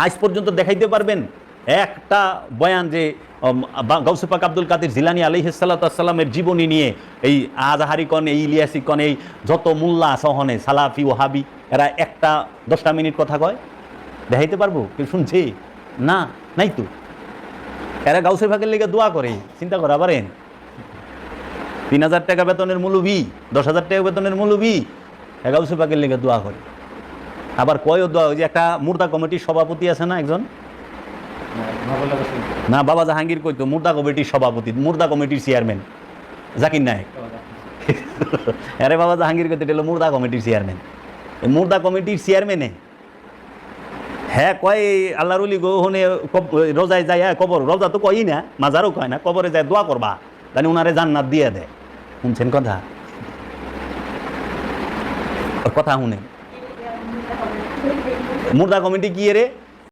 আজ পর্যন্ত দেখাইতে পারবেন একটা বয়ান যে গাউসে পাক আব্দুল কাদের জিলানী আলাইহিস সালাতু ওয়াস সালামের জীবনী নিয়ে এই আজহারি কন, এই ইলিয়াসি কন, এই যত মোল্লা সহনে সালাফি ওয়াহাবি এরা একটা 10টা মিনিট কথা কয়? দেখাইতে পারবো? কেউ শুনছে? না, নাই তো। এরা গাউসে পাকের লেগে দোয়া করে, চিন্তা করা পারেন? 3000 টাকা বেতনের মৌলবি, 10,000 টাকা বেতনের মৌলবি গাউসে পাকের লেগে দোয়া করে। আবার কয়ও দোয়া, ওই যে একটা মুর্দা কমিটির সভাপতি আছে না একজন, না বাবা জাহাঙ্গীর কইতো মুর্দা কমিটির সভাপতি, মুর্দা কমিটির চেয়ারম্যান জাকির নায়েক। আরে বাবা জাহাঙ্গীর কইতো এটা হলো মুর্দা কমিটির চেয়ারম্যান। এই মুর্দা কমিটির চেয়ারম্যানে হ্যাঁ কয় আল্লাহর ওলি গো হনে রোজায় যায়, কবর রোজা তো কয়ই না, মাজারও কয় না, কবরে যায় দোয়া করবা, জানি ওনারে জান্নাত দিয়ে দেয়। শুনছেন কথা? কথা শুনেন। মুর্দা কমিটি কি রে?